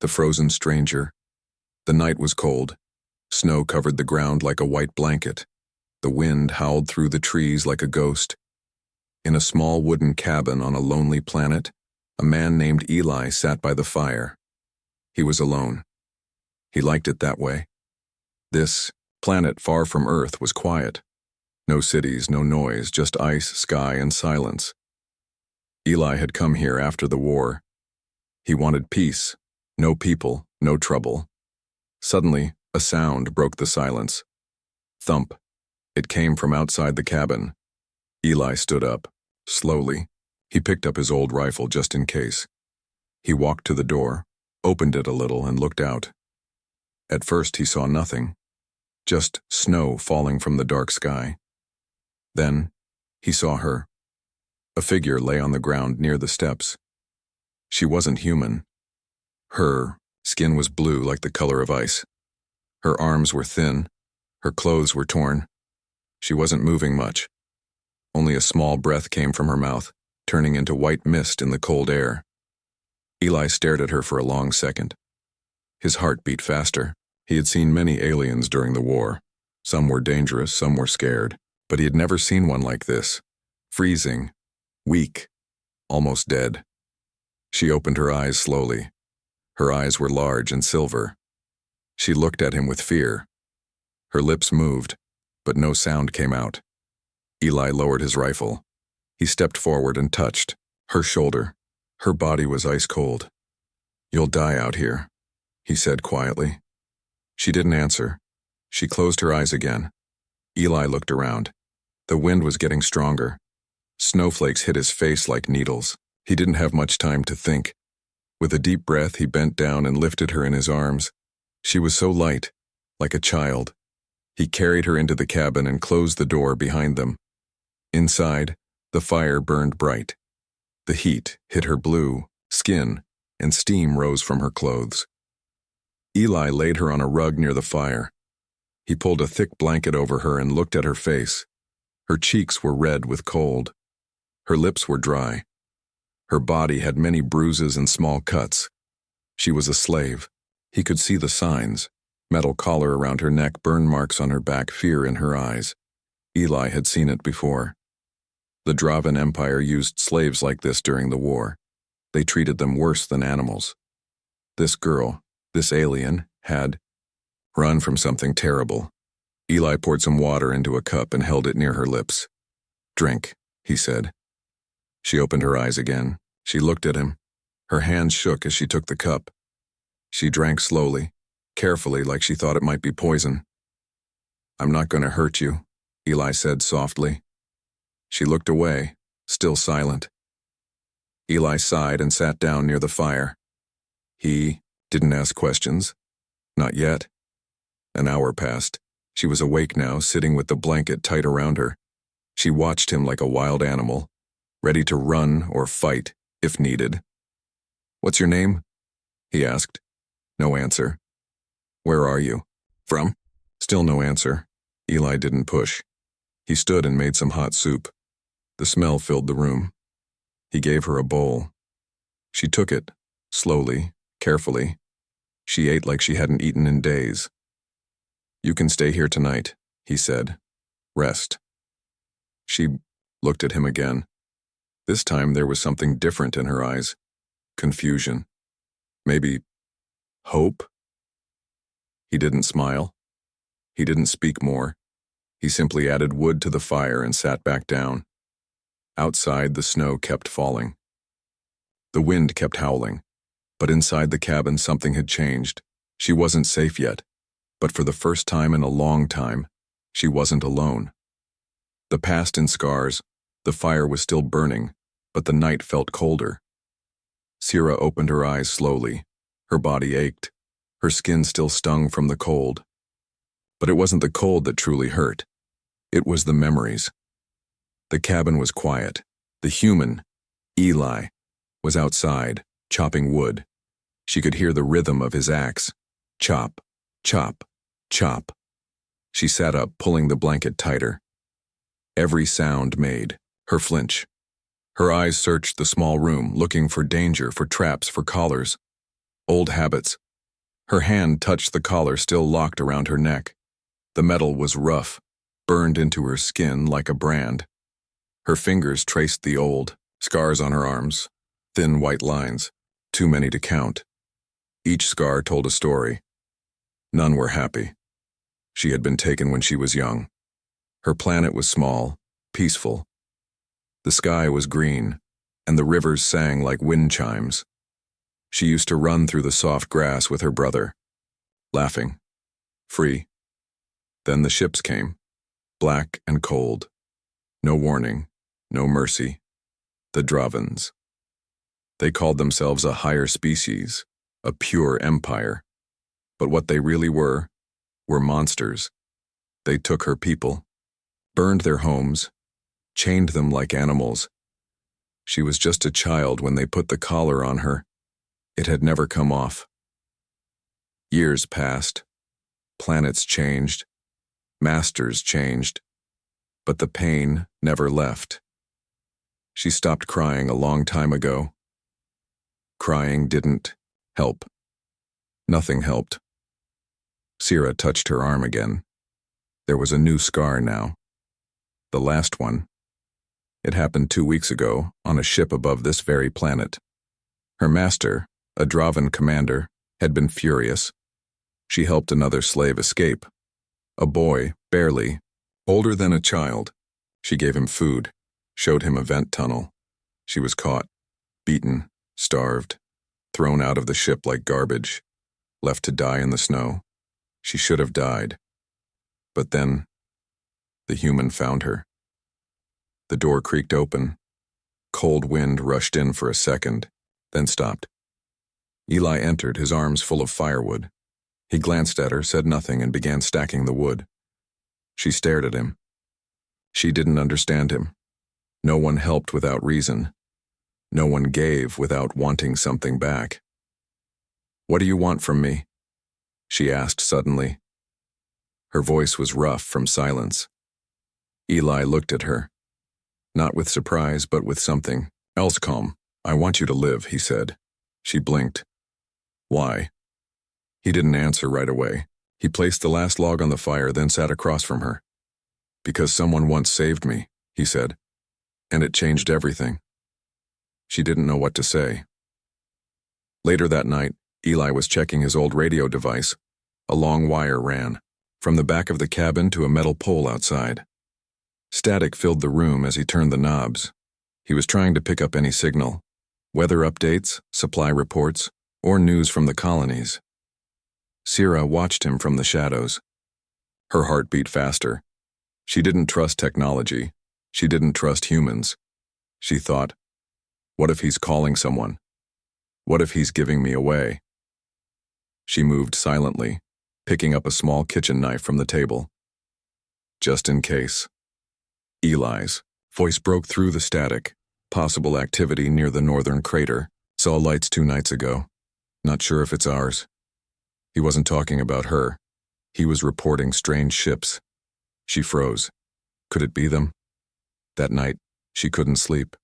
the frozen stranger. The night was cold. Snow covered the ground like a white blanket. The wind howled through the trees like a ghost. In a small wooden cabin on a lonely planet, a man named Eli sat by the fire. He was alone. He liked it that way. This planet far from Earth was quiet. No cities, no noise, just ice, sky, and silence. Eli had come here after the war. He wanted peace, no people, no trouble. Suddenly, a sound broke the silence. Thump. It came from outside the cabin. Eli stood up. Slowly, he picked up his old rifle just in case. He walked to the door, opened it a little, and looked out. At first he saw nothing, just snow falling from the dark sky. Then, he saw her. A figure lay on the ground near the steps. She wasn't human. Her skin was blue like the color of ice. Her arms were thin. Her clothes were torn. She wasn't moving much. Only a small breath came from her mouth, turning into white mist in the cold air. Eli stared at her for a long second. His heart beat faster. He had seen many aliens during the war. Some were dangerous, some were scared, but he had never seen one like this. Freezing, weak, almost dead. She opened her eyes slowly. Her eyes were large and silver. She looked at him with fear. Her lips moved, but no sound came out. Eli lowered his rifle. He stepped forward and touched her shoulder. Her body was ice cold. "You'll die out here," he said quietly. She didn't answer. She closed her eyes again. Eli looked around. The wind was getting stronger. Snowflakes hit his face like needles. He didn't have much time to think. With a deep breath, he bent down and lifted her in his arms. She was so light, like a child. He carried her into the cabin and closed the door behind them. Inside, the fire burned bright. The heat hit her blue skin, and steam rose from her clothes. Eli laid her on a rug near the fire. He pulled a thick blanket over her and looked at her face. Her cheeks were red with cold. Her lips were dry. Her body had many bruises and small cuts. She was a slave. He could see the signs: metal collar around her neck, burn marks on her back, fear in her eyes. Eli had seen it before. The Draven Empire used slaves like this during the war. They treated them worse than animals. This girl, this alien, had run from something terrible. Eli poured some water into a cup and held it near her lips. "Drink," he said. She opened her eyes again. She looked at him. Her hands shook as she took the cup. She drank slowly, carefully, like she thought it might be poison. "I'm not going to hurt you," Eli said softly. She looked away, still silent. Eli sighed and sat down near the fire. He didn't ask questions. Not yet. An hour passed. She was awake now, sitting with the blanket tight around her. She watched him like a wild animal, ready to run or fight if needed. "What's your name?" he asked. No answer. "Where are you from?" Still no answer. Eli didn't push. He stood and made some hot soup. The smell filled the room. He gave her a bowl. She took it, slowly, carefully. She ate like she hadn't eaten in days. "You can stay here tonight," he said. "Rest." She looked at him again. This time there was something different in her eyes. Confusion. Maybe hope? He didn't smile. He didn't speak more. He simply added wood to the fire and sat back down. Outside, the snow kept falling. The wind kept howling. But inside the cabin, something had changed. She wasn't safe yet. But for the first time in a long time, she wasn't alone. The past in scars, the fire was still burning, but the night felt colder. Sierra opened her eyes slowly. Her body ached. Her skin still stung from the cold. But it wasn't the cold that truly hurt. It was the memories. The cabin was quiet. The human, Eli, was outside, chopping wood. She could hear the rhythm of his axe. Chop, chop, chop. She sat up, pulling the blanket tighter. Every sound made her flinch. Her eyes searched the small room, looking for danger, for traps, for collars. Old habits. Her hand touched the collar still locked around her neck. The metal was rough, burned into her skin like a brand. Her fingers traced the old scars on her arms, thin white lines, too many to count. Each scar told a story. None were happy. She had been taken when she was young. Her planet was small, peaceful. The sky was green, and the rivers sang like wind chimes. She used to run through the soft grass with her brother, laughing, free. Then the ships came, black and cold. No warning, no mercy. The Dravens. They called themselves a higher species, a pure empire. But what they really were monsters. They took her people, burned their homes, chained them like animals. She was just a child when they put the collar on her. It had never come off. Years passed. Planets changed. Masters changed. But the pain never left. She stopped crying a long time ago. Crying didn't help. Nothing helped. Sira touched her arm again. There was a new scar now. The last one. It happened 2 weeks ago on a ship above this very planet. Her master, a Draven commander, had been furious. She helped another slave escape. A boy, barely, older than a child. She gave him food, showed him a vent tunnel. She was caught, beaten, starved, thrown out of the ship like garbage, left to die in the snow. She should have died. But then, the human found her. The door creaked open. Cold wind rushed in for a second, then stopped. Eli entered, his arms full of firewood. He glanced at her, said nothing, and began stacking the wood. She stared at him. She didn't understand him. No one helped without reason. No one gave without wanting something back. "What do you want from me?" she asked suddenly. Her voice was rough from silence. Eli looked at her, not with surprise, but with something else. "Calm. I want you to live," he said. She blinked. "Why?" He didn't answer right away. He placed the last log on the fire, then sat across from her. "Because someone once saved me," he said, "and it changed everything." She didn't know what to say. Later that night, Eli was checking his old radio device. A long wire ran from the back of the cabin to a metal pole outside. Static filled the room as he turned the knobs. He was trying to pick up any signal, weather updates, supply reports, or news from the colonies. Sira watched him from the shadows. Her heart beat faster. She didn't trust technology. She didn't trust humans. She thought, what if he's calling someone? What if he's giving me away? She moved silently, picking up a small kitchen knife from the table. Just in case. Eli's voice broke through the static. Possible activity near the northern crater. Saw lights 2 nights ago. Not sure if it's ours. He wasn't talking about her. He was reporting strange ships. She froze. Could it be them? That night, she couldn't sleep.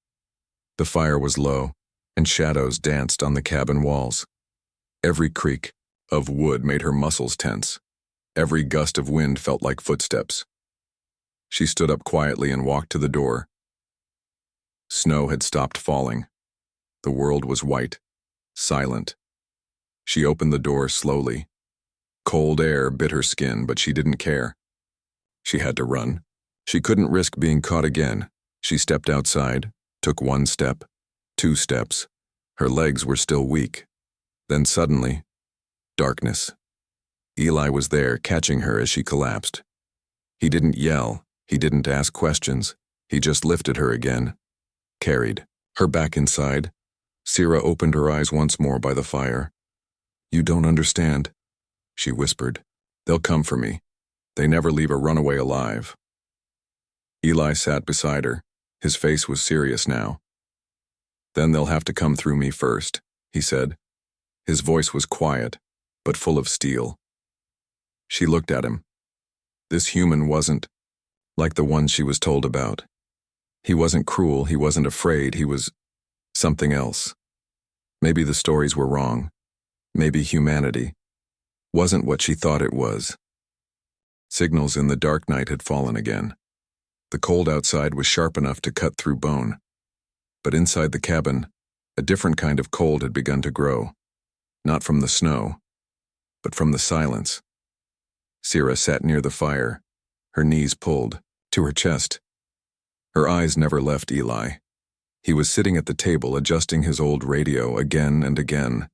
The fire was low, and shadows danced on the cabin walls. Every creak of wood made her muscles tense. Every gust of wind felt like footsteps. She stood up quietly and walked to the door. Snow had stopped falling. The world was white, silent. She opened the door slowly. Cold air bit her skin, but she didn't care. She had to run. She couldn't risk being caught again. She stepped outside, took 1 step, 2 steps. Her legs were still weak. Then suddenly, darkness. Eli was there, catching her as she collapsed. He didn't yell. He didn't ask questions. He just lifted her again. Carried her back inside. Sira opened her eyes once more by the fire. "You don't understand," she whispered. "They'll come for me. They never leave a runaway alive." Eli sat beside her. His face was serious now. "Then they'll have to come through me first," he said. His voice was quiet, but full of steel. She looked at him. This human wasn't like the one she was told about. He wasn't cruel, he wasn't afraid, he was something else. Maybe the stories were wrong. Maybe humanity wasn't what she thought it was. Signals in the dark night had fallen again. The cold outside was sharp enough to cut through bone. But inside the cabin, a different kind of cold had begun to grow. Not from the snow, but from the silence. Sira sat near the fire, her knees pulled to her chest. Her eyes never left Eli. He was sitting at the table adjusting his old radio again and again.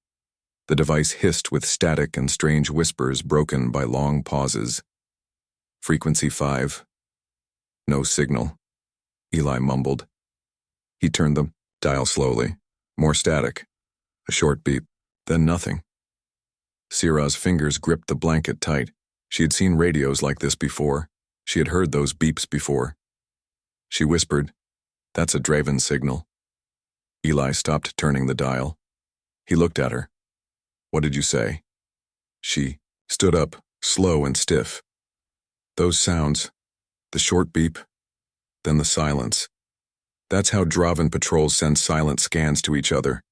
The device hissed with static and strange whispers broken by long pauses. Frequency 5. No signal, Eli mumbled. He turned the dial slowly. More static. A short beep, then nothing. Sira's fingers gripped the blanket tight. She had seen radios like this before. She had heard those beeps before. She whispered, "That's a Draven signal." Eli stopped turning the dial. He looked at her. "What did you say?" She stood up, slow and stiff. Those sounds, the short beep, then the silence. That's how Draven patrols send silent scans to each other.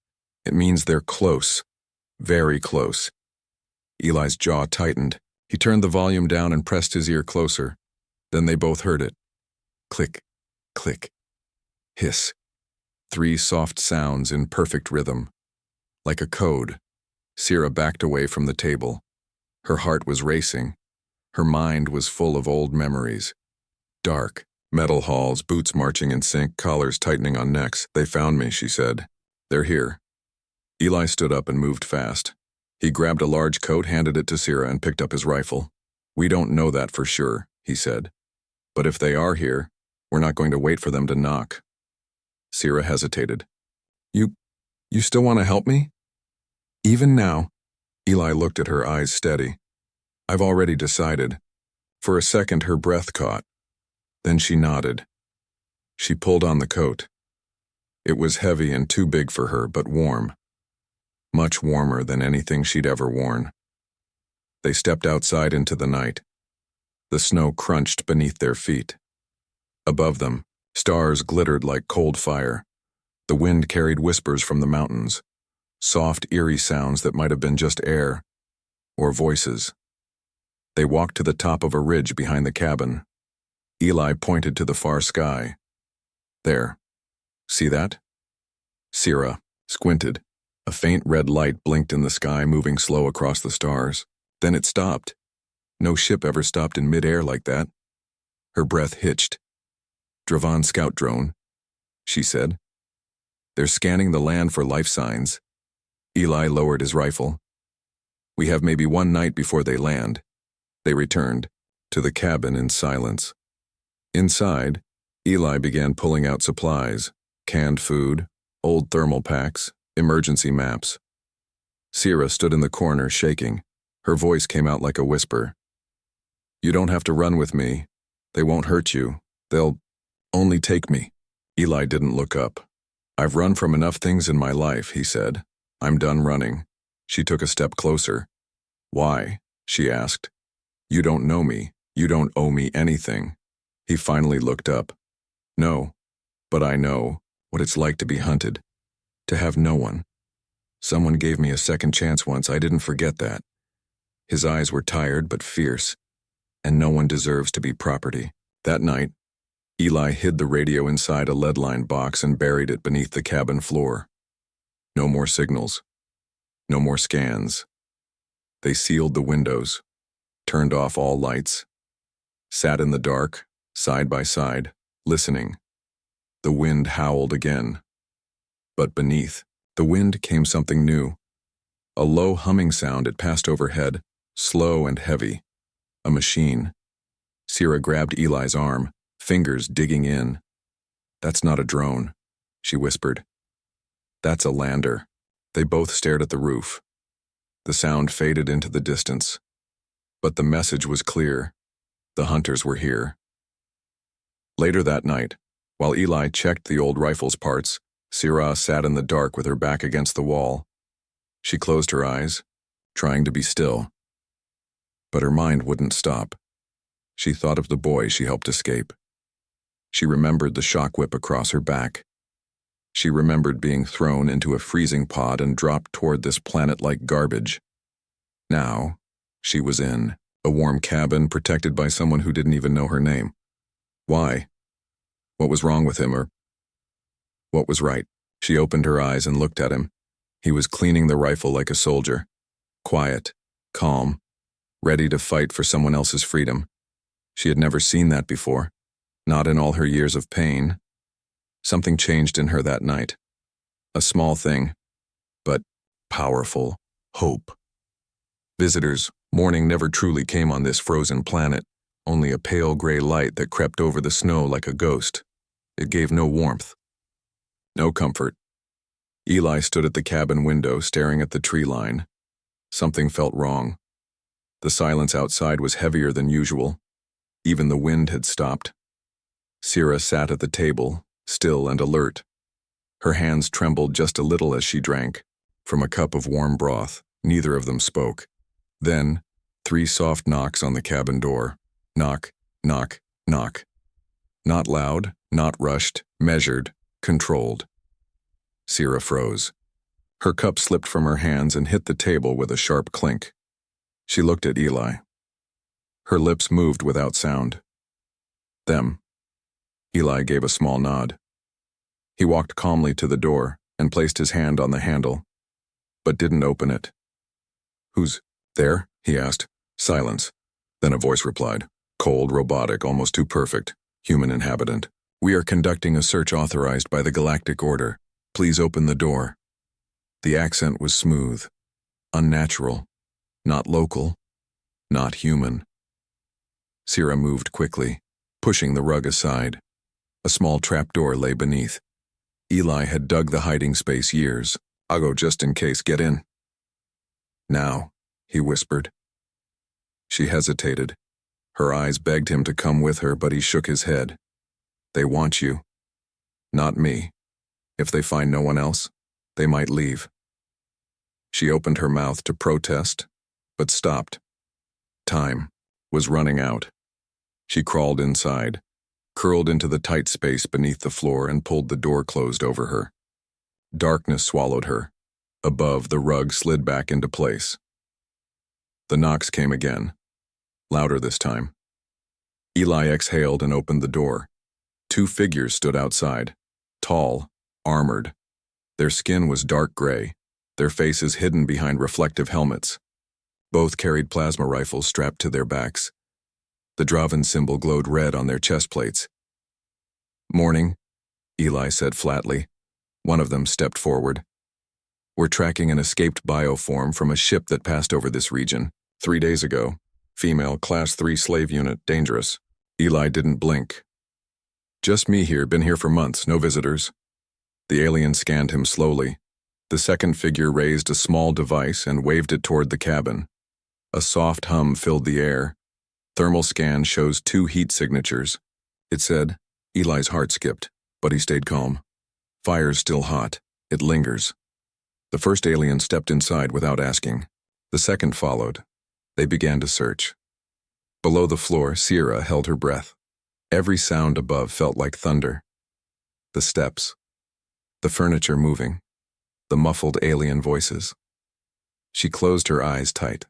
It means they're close, very close. Eli's jaw tightened. He turned the volume down and pressed his ear closer. Then they both heard it. Click, click, hiss. 3 soft sounds in perfect rhythm. Like a code. Sira backed away from the table. Her heart was racing. Her mind was full of old memories. Dark, metal halls, boots marching in sync, collars tightening on necks. "They found me," she said. "They're here." Eli stood up and moved fast. He grabbed a large coat, handed it to Sira, and picked up his rifle. "We don't know that for sure," he said. "But if they are here, we're not going to wait for them to knock." Sira hesitated. You still want to help me?" "Even now." Eli looked at her, eyes steady. "I've already decided." For a second her breath caught. Then she nodded. She pulled on the coat. It was heavy and too big for her, but warm. Much warmer than anything she'd ever worn. They stepped outside into the night. The snow crunched beneath their feet. Above them, stars glittered like cold fire. The wind carried whispers from the mountains, soft, eerie sounds that might have been just air, or voices. They walked to the top of a ridge behind the cabin. Eli pointed to the far sky. "There. See that?" Sira squinted. A faint red light blinked in the sky, moving slow across the stars. Then it stopped. No ship ever stopped in midair like that. Her breath hitched. "Draven scout drone," she said. "They're scanning the land for life signs." Eli lowered his rifle. "We have maybe one night before they land." They returned to the cabin in silence. Inside, Eli began pulling out supplies, canned food, old thermal packs, emergency maps. Sira stood in the corner, shaking. Her voice came out like a whisper. "You don't have to run with me. They won't hurt you. They'll only take me." Eli didn't look up. "I've run from enough things in my life," he said. "I'm done running." She took a step closer. "Why?" she asked. "You don't know me. You don't owe me anything." He finally looked up. "No, but I know what it's like to be hunted, to have no one. Someone gave me a second chance once. I didn't forget that." His eyes were tired but fierce, and no one deserves to be property. That night, Eli hid the radio inside a lead-lined box and buried it beneath the cabin floor. No more signals. No more scans. They sealed the windows, turned off all lights, sat in the dark, side by side, listening. The wind howled again. But beneath the wind came something new. A low humming sound. It passed overhead, slow and heavy. A machine. Sira grabbed Eli's arm, fingers digging in. "That's not a drone," she whispered. "That's a lander." They both stared at the roof. The sound faded into the distance. But the message was clear. The hunters were here. Later that night, while Eli checked the old rifle's parts, Sira sat in the dark with her back against the wall. She closed her eyes, trying to be still. But her mind wouldn't stop. She thought of the boy she helped escape. She remembered the shock whip across her back. She remembered being thrown into a freezing pod and dropped toward this planet like garbage. Now, she was in a warm cabin protected by someone who didn't even know her name. Why? What was wrong with him, or what was right? She opened her eyes and looked at him. He was cleaning the rifle like a soldier. Quiet, calm, ready to fight for someone else's freedom. She had never seen that before, not in all her years of pain. Something changed in her that night. A small thing, but powerful hope. Visitors, morning never truly came on this frozen planet, only a pale gray light that crept over the snow like a ghost. It gave no warmth, no comfort. Eli stood at the cabin window staring at the tree line. Something felt wrong. The silence outside was heavier than usual. Even the wind had stopped. Sierra sat at the table, still and alert. Her hands trembled just a little as she drank. From a cup of warm broth, neither of them spoke. Then, 3 soft knocks on the cabin door. Knock, knock, knock. Not loud, not rushed, measured, controlled. Sierra froze. Her cup slipped from her hands and hit the table with a sharp clink. She looked at Eli. Her lips moved without sound. Them. Eli gave a small nod. He walked calmly to the door and placed his hand on the handle, but didn't open it. Who's there? He asked. Silence. Then a voice replied. Cold, robotic, almost too perfect. Human inhabitant. We are conducting a search authorized by the Galactic Order. Please open the door. The accent was smooth, unnatural, not local, not human. Sierra moved quickly, pushing the rug aside. A small trapdoor lay beneath. Eli had dug the hiding space years. I'll go just in case. Get in. Now, he whispered. She hesitated. Her eyes begged him to come with her, but he shook his head. They want you. Not me. If they find no one else, they might leave. She opened her mouth to protest, but stopped. Time was running out. She crawled inside, curled into the tight space beneath the floor and pulled the door closed over her. Darkness swallowed her. Above, the rug slid back into place. The knocks came again, louder this time. Eli exhaled and opened the door. 2 figures stood outside, tall, armored. Their skin was dark gray, their faces hidden behind reflective helmets. Both carried plasma rifles strapped to their backs. The Draven symbol glowed red on their chest plates. Morning, Eli said flatly. One of them stepped forward. We're tracking an escaped bioform from a ship that passed over this region 3 days ago. Female, Class 3 slave unit, dangerous. Eli didn't blink. Just me here, been here for months, no visitors. The alien scanned him slowly. The second figure raised a small device and waved it toward the cabin. A soft hum filled the air. Thermal scan shows 2 heat signatures. It said. Eli's heart skipped, but he stayed calm. Fire's still hot. It lingers. The first alien stepped inside without asking. The second followed. They began to search. Below the floor, Sierra held her breath. Every sound above felt like thunder. The steps. The furniture moving. The muffled alien voices. She closed her eyes tight.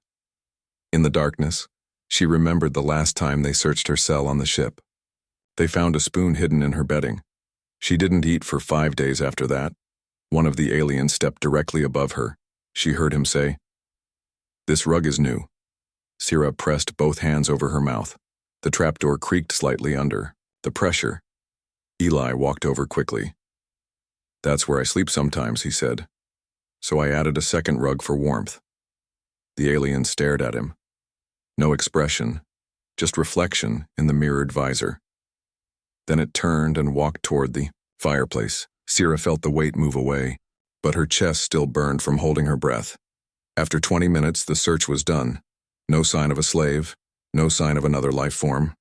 In the darkness, she remembered the last time they searched her cell on the ship. They found a spoon hidden in her bedding. She didn't eat for 5 days after that. One of the aliens stepped directly above her. She heard him say, "This rug is new." Sierra pressed both hands over her mouth. The trapdoor creaked slightly under the pressure. Eli walked over quickly. "That's where I sleep sometimes," he said. "So I added a second rug for warmth." The alien stared at him. No expression, just reflection in the mirrored visor. Then it turned and walked toward the fireplace. Sierra felt the weight move away, but her chest still burned from holding her breath. After 20 minutes, the search was done. No sign of a slave, no sign of another life form.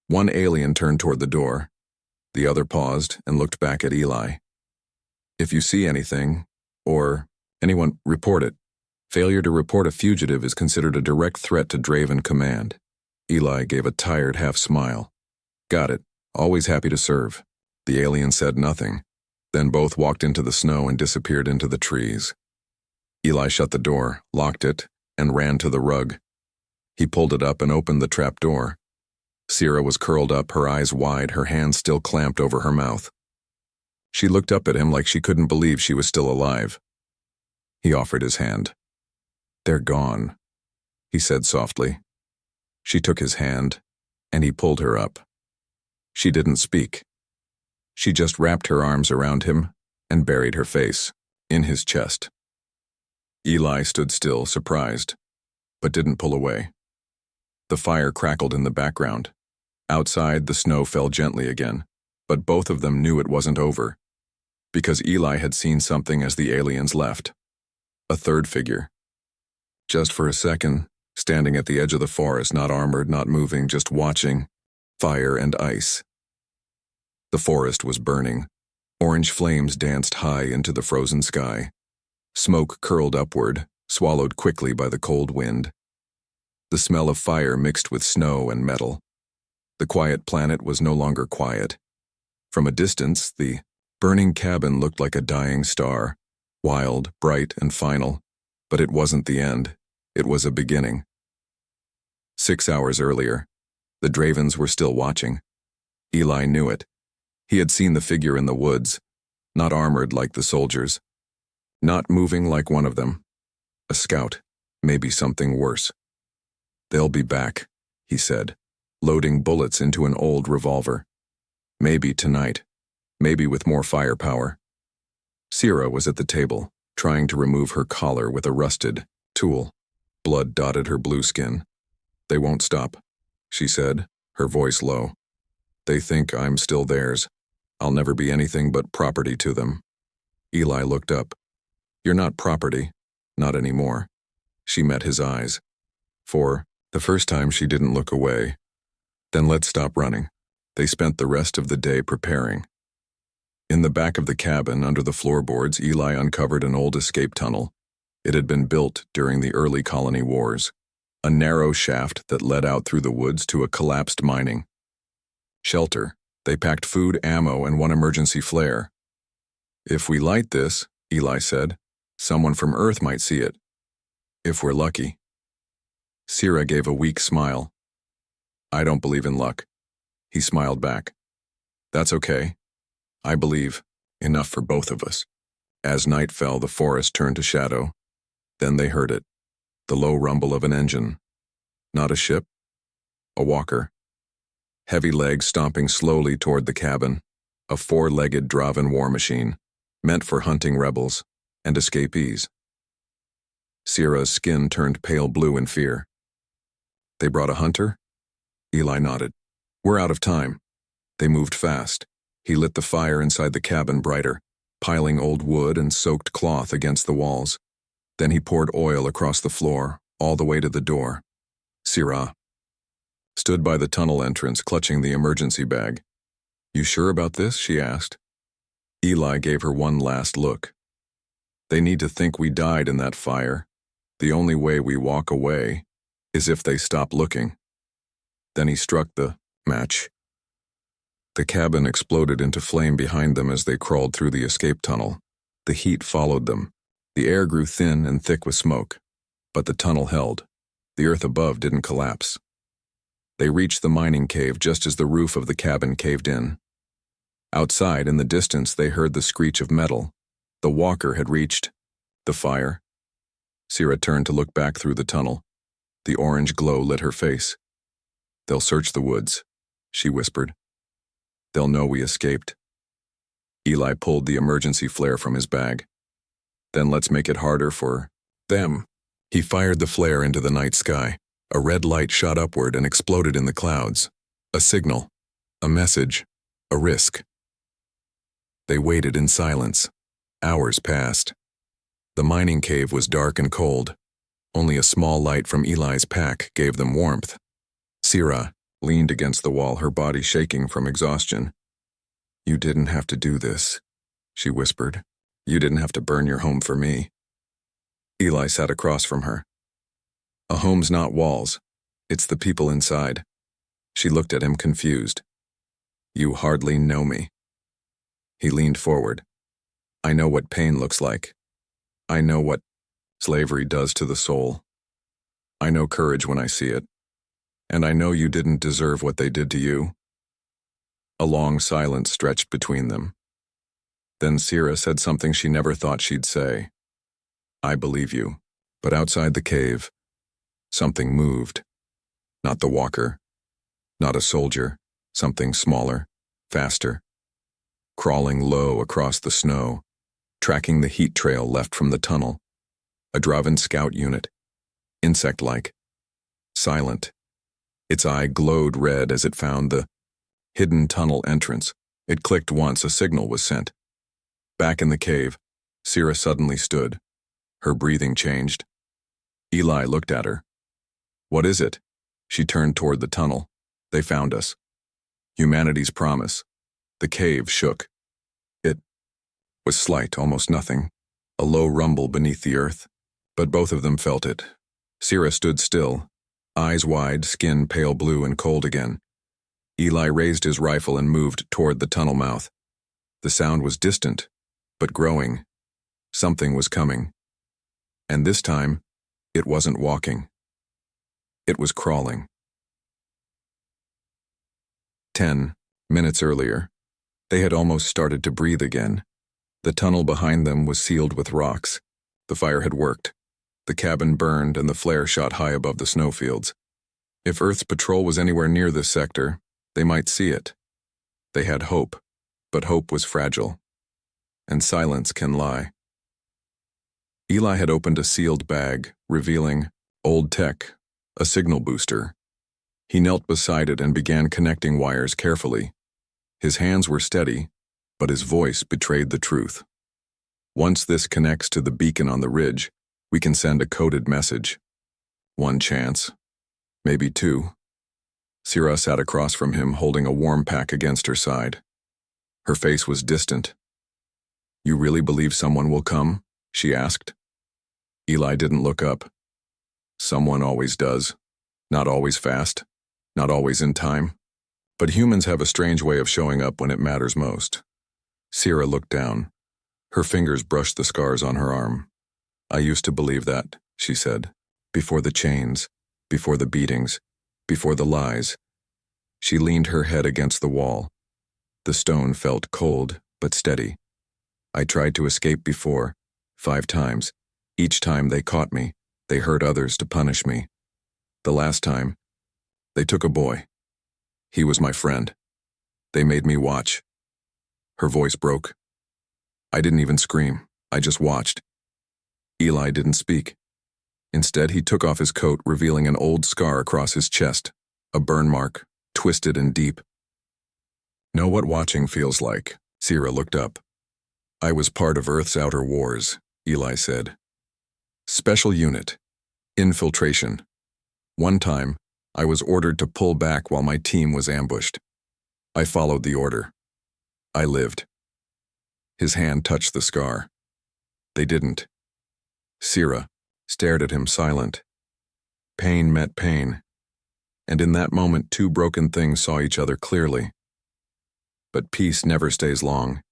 One alien turned toward the door. The other paused and looked back at Eli. "If you see anything, or anyone, report it. Failure to report a fugitive is considered a direct threat to Draven Command." Eli gave a tired half smile. "Got it. Always happy to serve." The alien said nothing. Then both walked into the snow and disappeared into the trees. Eli shut the door, locked it, and ran to the rug. He pulled it up and opened the trap door. Sierra was curled up, her eyes wide, her hands still clamped over her mouth. She looked up at him like she couldn't believe she was still alive. He offered his hand. "They're gone," he said softly. She took his hand, and he pulled her up. She didn't speak. She just wrapped her arms around him and buried her face in his chest. Eli stood still, surprised, but didn't pull away. The fire crackled in the background. Outside, the snow fell gently again, but both of them knew it wasn't over, because Eli had seen something as the aliens left. A third figure. Just for a second, standing at the edge of the forest, not armored, not moving, just watching, fire and ice. The forest was burning. Orange flames danced high into the frozen sky. Smoke curled upward, swallowed quickly by the cold wind. The smell of fire mixed with snow and metal. The quiet planet was no longer quiet. From a distance, the burning cabin looked like a dying star, wild, bright, and final, but it wasn't the end. It was a beginning. 6 hours earlier, the Dravens were still watching. Eli knew it. He had seen the figure in the woods, not armored like the soldiers, not moving like one of them. A scout, maybe something worse. "They'll be back," he said, loading bullets into an old revolver. Maybe tonight, maybe with more firepower. Sierra was at the table, trying to remove her collar with a rusted tool. Blood dotted her blue skin. "They won't stop," she said, her voice low. "They think I'm still theirs. I'll never be anything but property to them." Eli looked up. "You're not property, not anymore." She met his eyes. For the first time, she didn't look away. "Then let's stop running." They spent the rest of the day preparing. In the back of the cabin, under the floorboards, Eli uncovered an old escape tunnel. It had been built during the early colony wars. A narrow shaft that led out through the woods to a collapsed mining. Shelter. They packed food, ammo, and one emergency flare. "If we light this," Eli said, "someone from Earth might see it. If we're lucky." Sierra gave a weak smile. "I don't believe in luck." He smiled back. "That's okay. I believe enough for both of us." As night fell, the forest turned to shadow. Then they heard it. The low rumble of an engine. Not a ship. A walker. Heavy legs stomping slowly toward the cabin. A four-legged Draven war machine, meant for hunting rebels and escapees. Sierra's skin turned pale blue in fear. "They brought a hunter?" Eli nodded. "We're out of time." They moved fast. He lit the fire inside the cabin brighter, piling old wood and soaked cloth against the walls. Then he poured oil across the floor, all the way to the door. Sierra stood by the tunnel entrance, clutching the emergency bag. "You sure about this?" she asked. Eli gave her one last look. "They need to think we died in that fire. The only way we walk away is if they stop looking." Then he struck the match. The cabin exploded into flame behind them as they crawled through the escape tunnel. The heat followed them. The air grew thin and thick with smoke, but the tunnel held. The earth above didn't collapse. They reached the mining cave just as the roof of the cabin caved in. Outside, in the distance, they heard the screech of metal. The walker had reached the fire. Sierra turned to look back through the tunnel. The orange glow lit her face. "They'll search the woods," she whispered. "They'll know we escaped." Eli pulled the emergency flare from his bag. "Then let's make it harder for them." He fired the flare into the night sky. A red light shot upward and exploded in the clouds. A signal. A message. A risk. They waited in silence. Hours passed. The mining cave was dark and cold. Only a small light from Eli's pack gave them warmth. Sierra leaned against the wall, her body shaking from exhaustion. "You didn't have to do this," she whispered. "You didn't have to burn your home for me." Eli sat across from her. "A home's not walls. It's the people inside." She looked at him confused. "You hardly know me." He leaned forward. I know what pain looks like. I know what slavery does to the soul. I know courage when I see it. And I know you didn't deserve what they did to you." A long silence stretched between them. Then Sira said something she never thought she'd say. "I believe you." But outside the cave, something moved. Not the walker, not a soldier, something smaller, faster, crawling low across the snow, tracking the heat trail left from the tunnel. A Draven scout unit, insect-like, silent. Its eye glowed red as it found the hidden tunnel entrance. It clicked once, a signal was sent. Back in the cave, Sira suddenly stood. Her breathing changed. Eli looked at her. "What is it?" She turned toward the tunnel. "They found us. Humanity's promise." The cave shook. It was slight, almost nothing, a low rumble beneath the earth, but both of them felt it. Sira stood still, eyes wide, skin pale blue and cold again. Eli raised his rifle and moved toward the tunnel mouth. The sound was distant, but growing. Something was coming. And this time, it wasn't walking. It was crawling. 10 minutes earlier, they had almost started to breathe again. The tunnel behind them was sealed with rocks. The fire had worked. The cabin burned and the flare shot high above the snowfields. If Earth's patrol was anywhere near this sector, they might see it. They had hope, but hope was fragile. And silence can lie. Eli had opened a sealed bag, revealing old tech, a signal booster. He knelt beside it and began connecting wires carefully. His hands were steady, but his voice betrayed the truth. "Once this connects to the beacon on the ridge, we can send a coded message. One chance. Maybe two." Sira sat across from him, holding a warm pack against her side. Her face was distant. "You really believe someone will come?" she asked. Eli didn't look up. "Someone always does. Not always fast, not always in time. But humans have a strange way of showing up when it matters most." Sira looked down. Her fingers brushed the scars on her arm. "I used to believe that," she said. "Before the chains, before the beatings, before the lies." She leaned her head against the wall. The stone felt cold, but steady. "I tried to escape before, 5 times. Each time they caught me, they hurt others to punish me. The last time, they took a boy. He was my friend. They made me watch." Her voice broke. "I didn't even scream. I just watched." Eli didn't speak. Instead, he took off his coat, revealing an old scar across his chest, a burn mark, twisted and deep. "Know what watching feels like?" Sira looked up. "I was part of Earth's outer wars," Eli said. "Special unit. Infiltration. One time, I was ordered to pull back while my team was ambushed. I followed the order. I lived." His hand touched the scar. They didn't. Sira stared at him, silent. Pain met pain. And in that moment, 2 broken things saw each other clearly. But peace never stays long.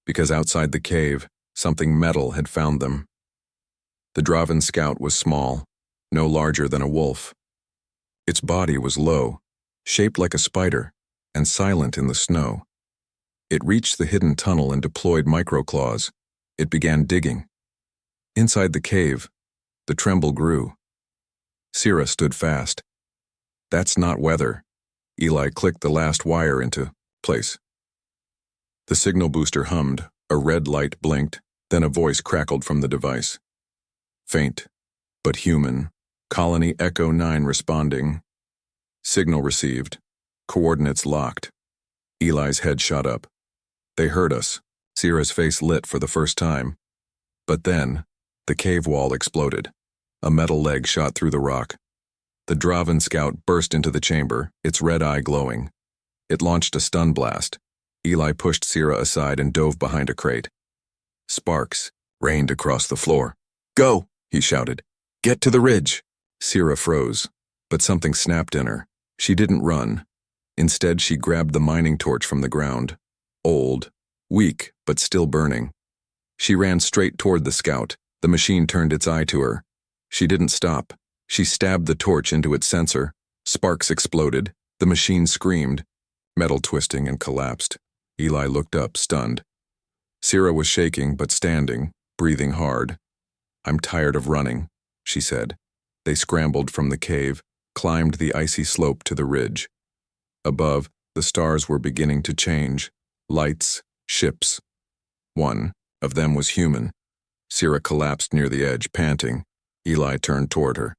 Because outside the cave, something metal had found them. The Draven scout was small, no larger than a wolf. Its body was low, shaped like a spider, and silent in the snow. It reached the hidden tunnel and deployed microclaws. It began digging. Inside the cave, the tremble grew. Sira stood fast. "That's not weather." Eli clicked the last wire into place. The signal booster hummed, a red light blinked, then a voice crackled from the device. Faint, but human. Colony Echo 9 responding. Signal received. Coordinates locked. Eli's head shot up. They heard us. Sira's face lit for the first time. But then, the cave wall exploded. A metal leg shot through the rock. The Draven scout burst into the chamber, its red eye glowing. It launched a stun blast. Eli pushed Sira aside and dove behind a crate. Sparks rained across the floor. "Go!" he shouted. "Get to the ridge!" Sira froze, but something snapped in her. She didn't run. Instead, she grabbed the mining torch from the ground. Old, weak, but still burning. She ran straight toward the scout. The machine turned its eye to her. She didn't stop. She stabbed the torch into its sensor. Sparks exploded. The machine screamed, metal twisting, and collapsed. Eli looked up, stunned. Sierra was shaking, but standing, breathing hard. "I'm tired of running," she said. They scrambled from the cave, climbed the icy slope to the ridge. Above, the stars were beginning to change. Lights, ships. One of them was human. Sierra collapsed near the edge, panting. Eli turned toward her.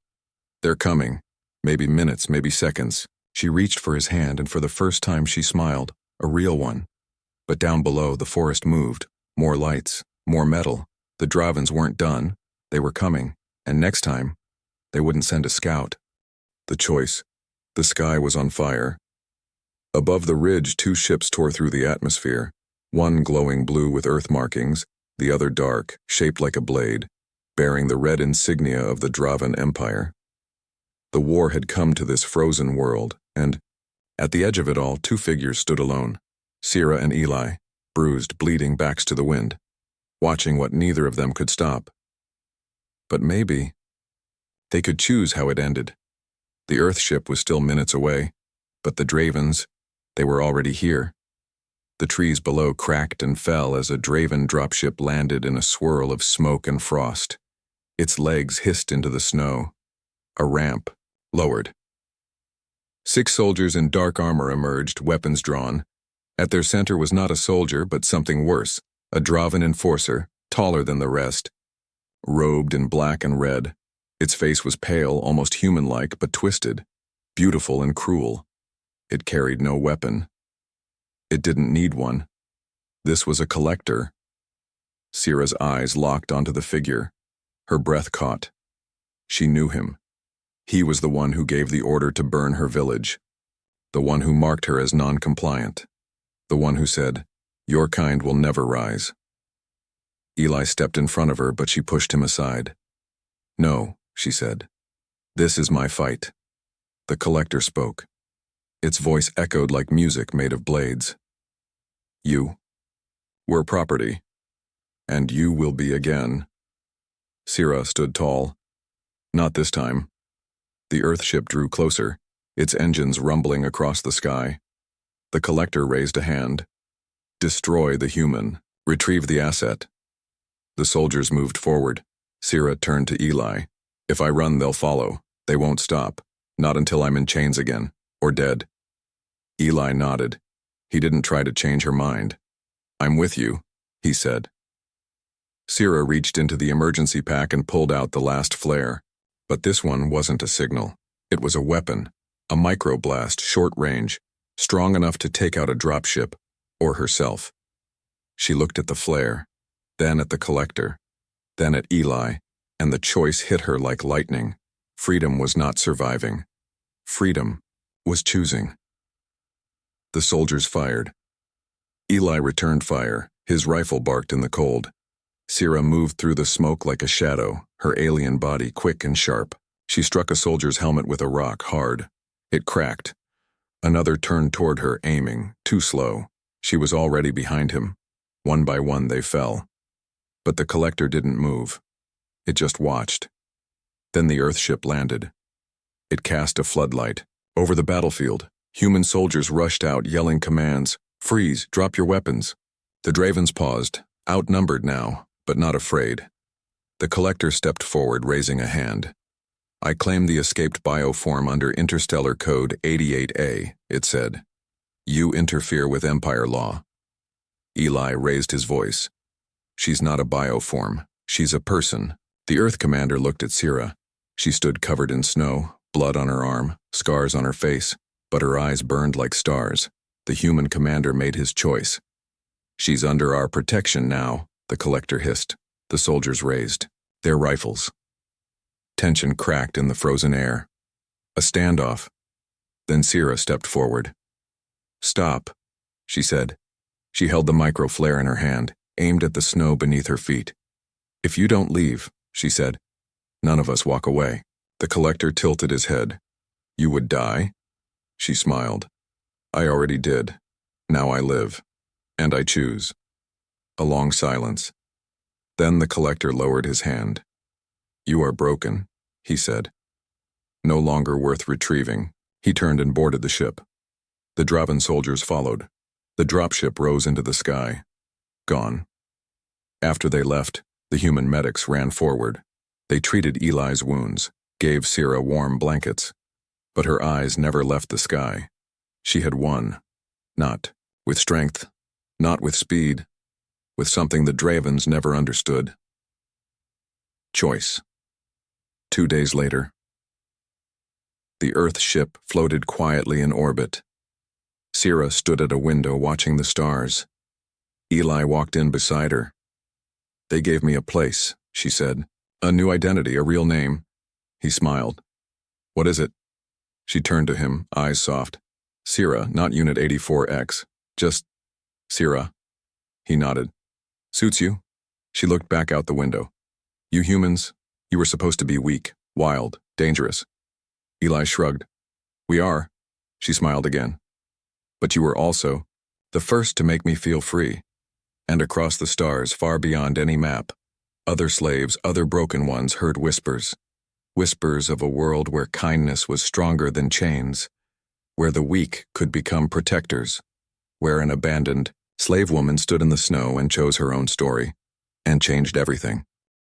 "They're coming. Maybe minutes, maybe seconds." She reached for his hand, and for the first time she smiled, a real one. But down below, the forest moved. More lights, more metal. The Dravens weren't done. They were coming, and next time, they wouldn't send a scout. The choice. The sky was on fire. Above the ridge, two ships tore through the atmosphere, one glowing blue with earth markings, the other dark, shaped like a blade, bearing the red insignia of the Draven Empire. The war had come to this frozen world, and, at the edge of it all, two figures stood alone, Sierra and Eli, bruised, bleeding, backs to the wind, watching what neither of them could stop. But maybe they could choose how it ended. The Earth ship was still minutes away, but the Dravens, they were already here. The trees below cracked and fell as a Draven dropship landed in a swirl of smoke and frost. Its legs hissed into the snow. A ramp lowered. 6 soldiers in dark armor emerged, weapons drawn. At their center was not a soldier, but something worse, a Draven enforcer, taller than the rest, robed in black and red. Its face was pale, almost human-like, but twisted, beautiful and cruel. It carried no weapon. It didn't need one. This was a collector. Sierra's eyes locked onto the figure. Her breath caught. She knew him. He was the one who gave the order to burn her village, the one who marked her as non-compliant, the one who said, "Your kind will never rise." Eli stepped in front of her, but she pushed him aside. "No," she said. "This is my fight." The collector spoke. Its voice echoed like music made of blades. "You. We're property. And you will be again." Sierra stood tall. Not this time. The Earth ship drew closer, its engines rumbling across the sky. The collector raised a hand. "Destroy the human. Retrieve the asset." The soldiers moved forward. Sierra turned to Eli. "If I run, they'll follow. They won't stop. Not until I'm in chains again, or dead." Eli nodded. He didn't try to change her mind. "I'm with you," he said. Sierra reached into the emergency pack and pulled out the last flare. But this one wasn't a signal. It was a weapon, a microblast, short range, strong enough to take out a dropship, or herself. She looked at the flare, then at the collector, then at Eli, and the choice hit her like lightning. Freedom was not surviving. Freedom was choosing. The soldiers fired. Eli returned fire. His rifle barked in the cold. Sierra moved through the smoke like a shadow, her alien body quick and sharp. She struck a soldier's helmet with a rock, hard. It cracked. Another turned toward her, aiming, too slow. She was already behind him. One by one they fell. But the collector didn't move. It just watched. Then the Earth ship landed. It cast a floodlight. Over the battlefield, human soldiers rushed out, yelling commands. "Freeze, drop your weapons." The Dravens paused, outnumbered now, but not afraid. The collector stepped forward, raising a hand. "I claim the escaped bioform under Interstellar Code 88A, it said. "You interfere with Empire law." Eli raised his voice. "She's not a bioform. She's a person." The Earth commander looked at Sierra. She stood covered in snow, blood on her arm, scars on her face, but her eyes burned like stars. The human commander made his choice. "She's under our protection now," the collector hissed. The soldiers raised their rifles. Tension cracked in the frozen air. A standoff. Then Sierra stepped forward. "Stop," she said. She held the micro-flare in her hand, aimed at the snow beneath her feet. "If you don't leave," she said, "none of us walk away." The collector tilted his head. "You would die?" She smiled. "I already did. Now I live. And I choose." A long silence. Then the collector lowered his hand. "You are broken," he said. "No longer worth retrieving." He turned and boarded the ship. The Draven soldiers followed. The dropship rose into the sky. Gone. After they left, the human medics ran forward. They treated Eli's wounds, gave Sira warm blankets. But her eyes never left the sky. She had won. Not with strength, not with speed, with something the Dravens never understood. Choice. 2 days later. The Earth ship floated quietly in orbit. Sira stood at a window watching the stars. Eli walked in beside her. "They gave me a place," she said. "A new identity, a real name." He smiled. "What is it?" She turned to him, eyes soft. "Sira, not Unit 84X. Just Sira." He nodded. "Suits you." She looked back out the window. "You humans, you were supposed to be weak, wild, dangerous." Eli shrugged. "We are." She smiled again. "But you were also the first to make me feel free." And across the stars, far beyond any map, other slaves, other broken ones heard whispers. Whispers of a world where kindness was stronger than chains, where the weak could become protectors, where an abandoned slave woman stood in the snow and chose her own story, and changed everything.